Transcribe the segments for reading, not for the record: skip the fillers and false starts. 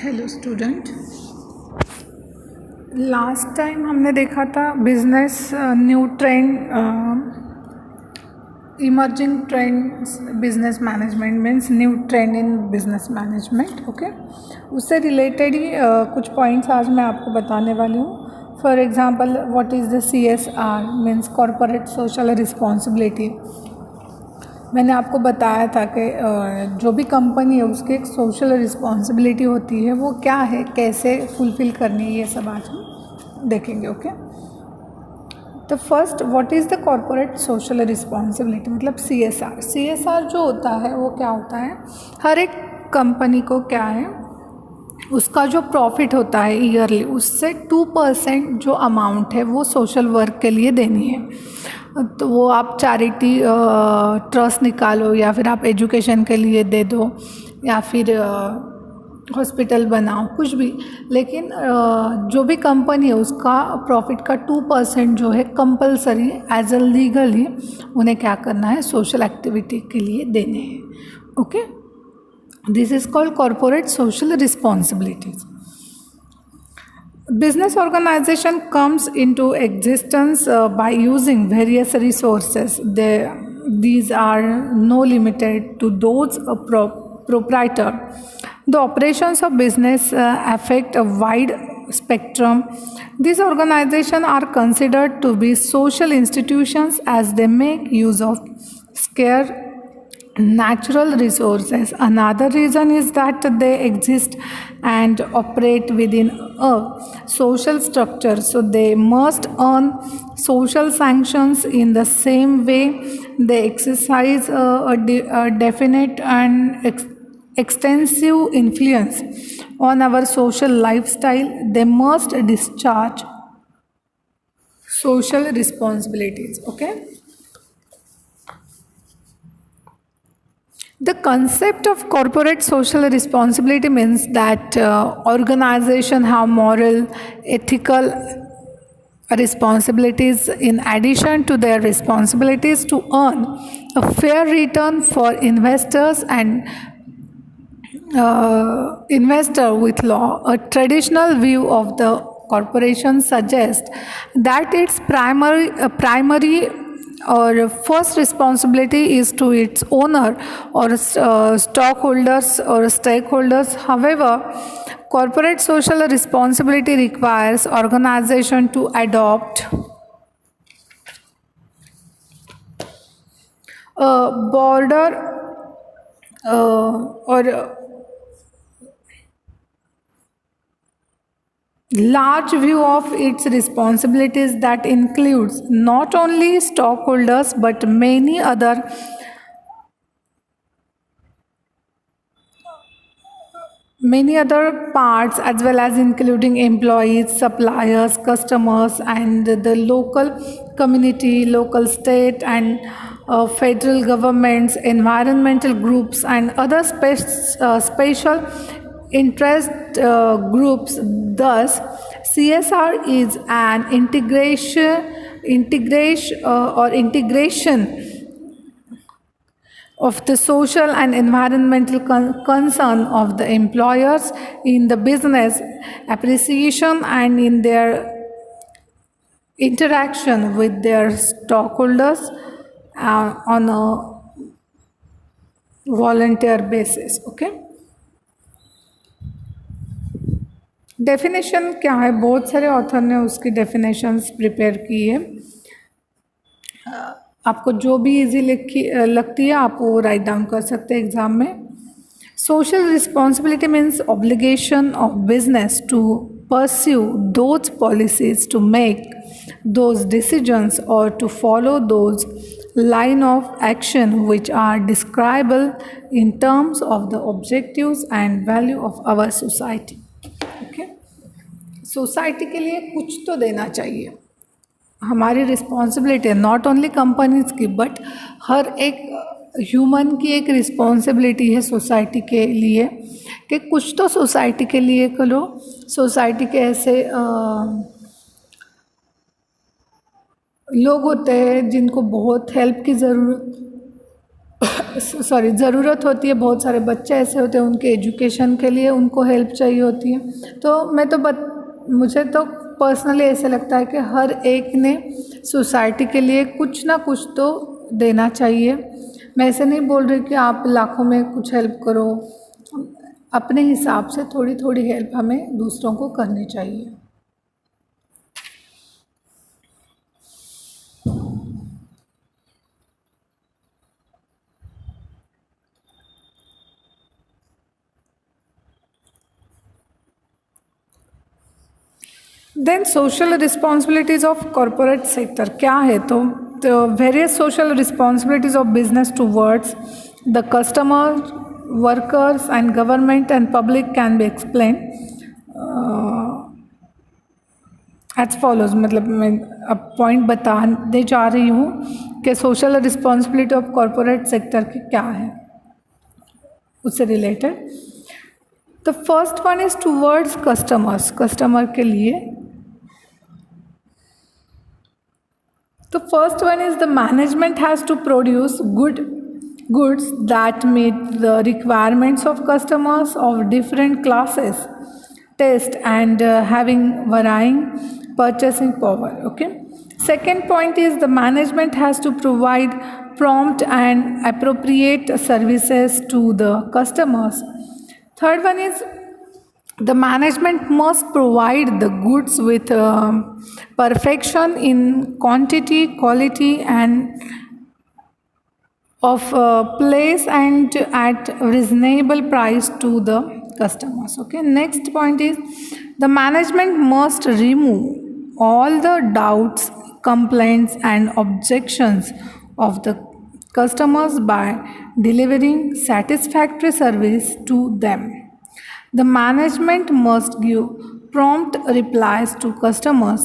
Hello student. Last time हमने देखा था business new trend emerging trends business management means new trend in business management. Okay, उससे related ही कुछ points आज मैं आपको बताने वाली हूँ। For example, what is the CSR means corporate social responsibility. मैंने आपको बताया था कि जो भी कंपनी है उसकी एक सोशल रिस्पॉन्सिबिलिटी होती है, वो क्या है, कैसे फुलफ़िल करनी है, ये सब आज हम देखेंगे। ओके, तो first, what is the corporate social responsibility मतलब CSR जो होता है वो क्या होता है, हर एक कंपनी को क्या है, उसका जो प्रॉफिट होता है ईयरली, उससे 2% जो अमाउंट है वो सोशल वर्क के लिए देनी है। तो वो आप चैरिटी ट्रस्ट निकालो, या फिर आप एजुकेशन के लिए दे दो, या फिर हॉस्पिटल बनाओ, कुछ भी। लेकिन जो भी कंपनी है उसका प्रॉफिट का 2% जो है कंपलसरी एज अ लीगली उन्हें क्या करना है, सोशल एक्टिविटी के लिए देने हैं। Okay, this is called corporate social responsibilities. Business organization comes into existence by using various resources. These are no limited to those proprietor. The operations of business affect a wide spectrum. These organizations are considered to be social institutions as they make use of scarce natural resources. Another reason is that they exist and operate within a social structure, so they must earn social sanctions in the same way they exercise a definite and extensive influence on our social lifestyle. They must discharge social responsibilities. Okay, the concept of corporate social responsibility means that organization have moral, ethical responsibilities in addition to their responsibilities to earn a fair return for investors and investor with law. A traditional view of the corporation suggests that its primary or first responsibility is to its owner or stockholders or stakeholders. However, corporate social responsibility requires organization to adopt a broader or large view of its responsibilities that includes not only stockholders but many other parts, as well as including employees, suppliers, customers, and the local community, local state and federal governments, environmental groups, and other special interest groups. Thus, CSR is an integration of the social and environmental concern of the employers in the business appreciation and in their interaction with their stockholders on a volunteer basis. Okay, definition क्या है, बहुत सारे author ने उसकी definitions prepare की है। आपको जो भी इजी लगती है आप वो राइट डाउन कर सकते हैं एग्जाम में। Social responsibility means obligation of business to pursue those policies, to make those decisions, or to follow those line of action which are describable in terms of the objectives and value of our society. Okay, society के लिए कुछ तो देना चाहिए, हमारी responsibility है, not only companies की but हर एक ह्यूमन की एक रिस्पॉन्सिबिलिटी है सोसाइटी के लिए कि कुछ तो सोसाइटी के लिए करो। सोसाइटी के ऐसे लोग होते हैं जिनको बहुत हेल्प की ज़रूरत सॉरी ज़रूरत होती है, बहुत सारे बच्चे ऐसे होते हैं उनके एजुकेशन के लिए उनको हेल्प चाहिए होती है। तो मुझे तो पर्सनली ऐसे लगता है कि हर एक ने सोसाइटी के लिए कुछ ना कुछ तो देना चाहिए। मैं ऐसे नहीं बोल रही कि आप लाखों में कुछ हेल्प करो, अपने हिसाब से थोड़ी थोड़ी हेल्प हमें दूसरों को करनी चाहिए। Then social responsibilities of corporate sector क्या है? तो various social responsibilities of business towards the customer, workers and government and public can be explain as follows. मतलब मैं अब पॉइंट बताने जा रही हूँ कि social responsibility of corporate sector की क्या है, उससे related. The first one is towards customers, customer के लिए। The first one is the management has to produce goods that meet the requirements of customers of different classes, taste and having varying purchasing power. Okay. Second point is the management has to provide prompt and appropriate services to the customers. Third one is the management must provide the goods with perfection in quantity, quality and of place and at reasonable price to the customers. Okay, next point is the management must remove all the doubts, complaints and objections of the customers by delivering satisfactory service to them. The management must give prompt replies to customers'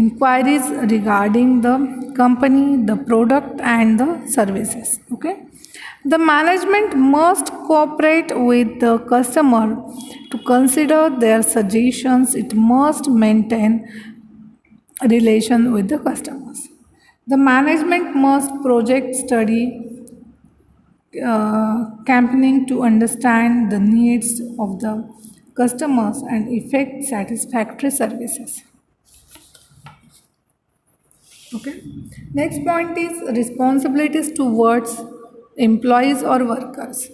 inquiries regarding the company, the product, and the services. Okay. The management must cooperate with the customer to consider their suggestions. It must maintain relation with the customers. The management must project study campaigning to understand the needs of the customers and effect satisfactory services. Okay. Next point is responsibilities towards employees or workers.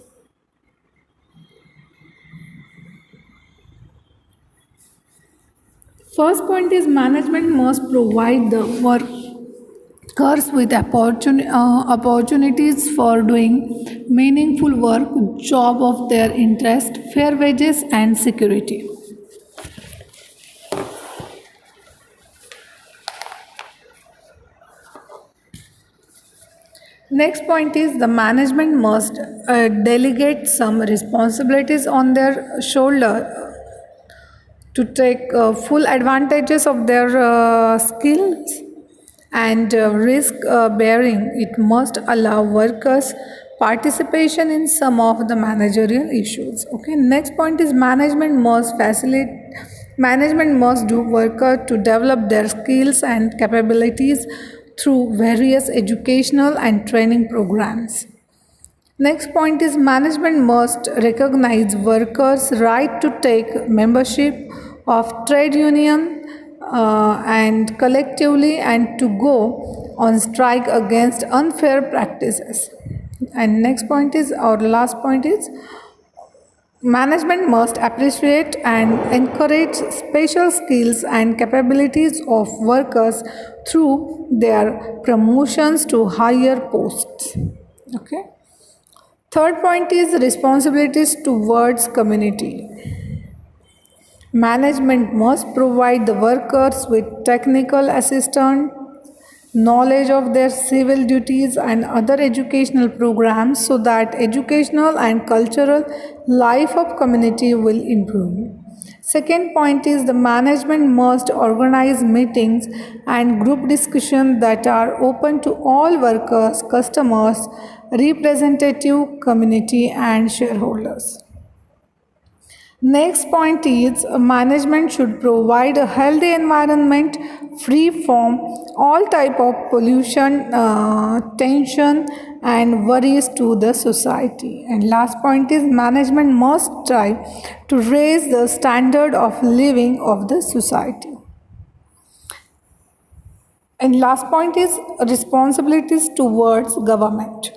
First point is management must provide the workers with opportunities for doing meaningful work, job of their interest, fair wages and security. Next point is the management must delegate some responsibilities on their shoulder to take full advantages of their skills and risk bearing. It must allow workers participation in some of the managerial issues. Okay, next point is management must do worker to develop their skills and capabilities through various educational and training programs. Next point is management must recognize workers' right to take membership of trade union and collectively and to go on strike against unfair practices. And next point is, our last point is, management must appreciate and encourage special skills and capabilities of workers through their promotions to higher posts. Okay. Third point is responsibilities towards community. Management must provide the workers with technical assistance, knowledge of their civil duties and other educational programs so that educational and cultural life of community will improve. Second point is the management must organize meetings and group discussions that are open to all workers, customers, representative community and shareholders. Next point is management should provide a healthy environment free from all type of pollution, tension and worries to the society. And last point is management must try to raise the standard of living of the society. And last point is responsibilities towards government.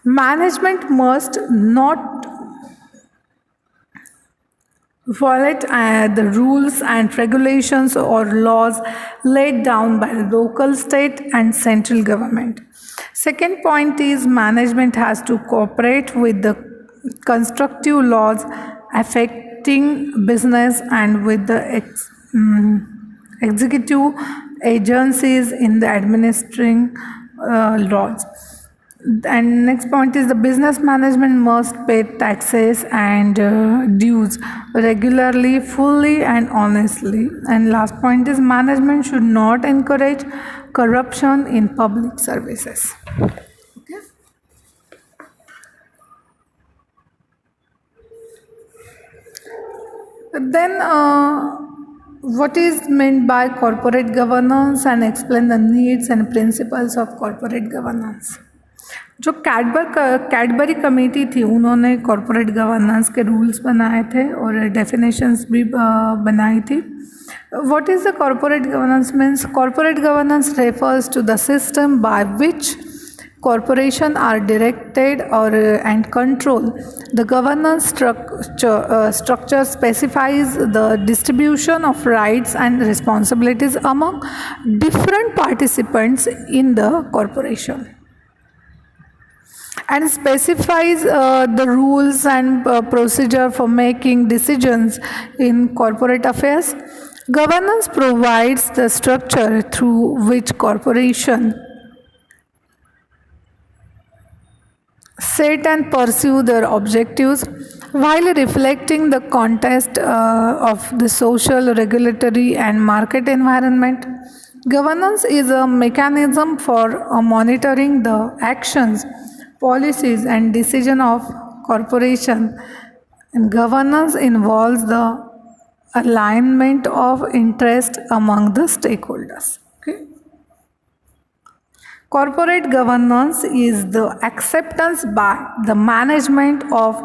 Management must not violate the rules and regulations or laws laid down by the local, state, and central government. Second point is management has to cooperate with the constructive laws affecting business and with the executive agencies in the administering laws. And next point is the business management must pay taxes and dues regularly, fully, and honestly. And last point is management should not encourage corruption in public services. Okay. Then, what is meant by corporate governance and explain the needs and principles of corporate governance. जो Cadbury committee थी उन्होंने corporate governance के rules बनाए थे और definitions भी बनाई थी. What is the corporate governance means corporate governance refers to the system by which corporation are directed or and control. The governance structure specifies the distribution of rights and responsibilities among different participants in the corporation and specifies the rules and procedure for making decisions in corporate affairs. Governance provides the structure through which corporation set and pursue their objectives while reflecting the context of the social, regulatory, and market environment. Governance is a mechanism for monitoring the actions, policies, and decision of corporation. And governance involves the alignment of interest among the stakeholders. Okay. Corporate governance is the acceptance by the management of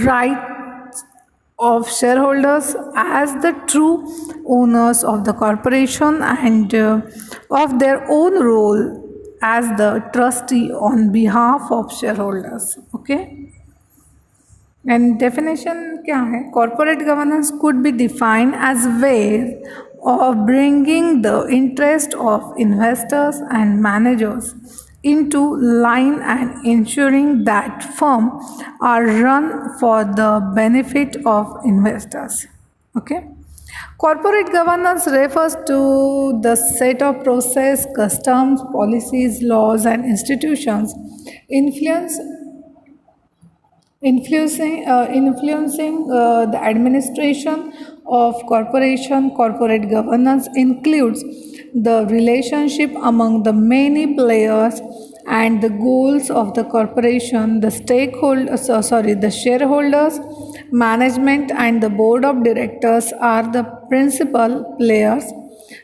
rights of shareholders as the true owners of the corporation and of their own role as the trustee on behalf of shareholders. Okay. And definition क्या है? Corporate governance could be defined as ways of bringing the interest of investors and managers into line and ensuring that firms are run for the benefit of investors. Okay. Corporate governance refers to the set of process, customs, policies, laws, and institutions influencing the administration of corporation. Corporate governance includes the relationship among the many players and the goals of the corporation. The the shareholders, management, and the board of directors are the principal players.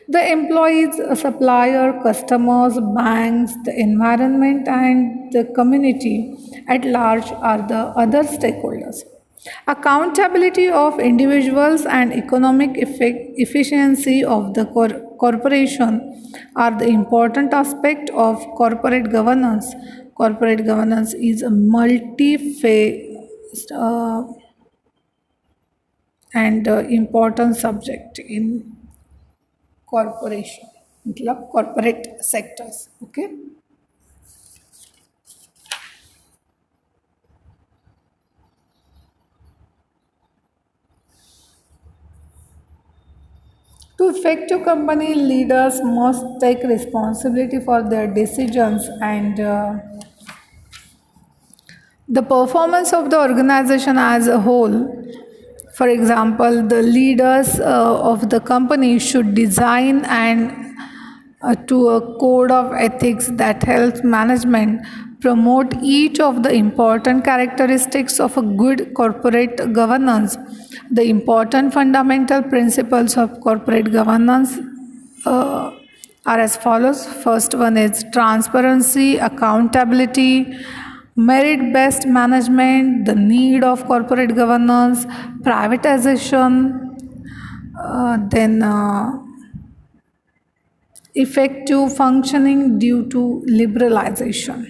The employees, supplier, customers, banks, the environment, and the community at large are the other stakeholders. Accountability of individuals and economic efficiency of the corporation are the important aspect of corporate governance. Corporate governance is a multi-phased and important subject in corporation, मतलब corporate sectors. Okay. To effective company leaders must take responsibility for their decisions and the performance of the organization as a whole. For example, the leaders of the company should design and to a code of ethics that helps management promote each of the important characteristics of a good corporate governance. The important fundamental principles of corporate governance are as follows. First one is transparency, accountability, merit based management, the need of corporate governance, privatization, then effective functioning due to liberalization.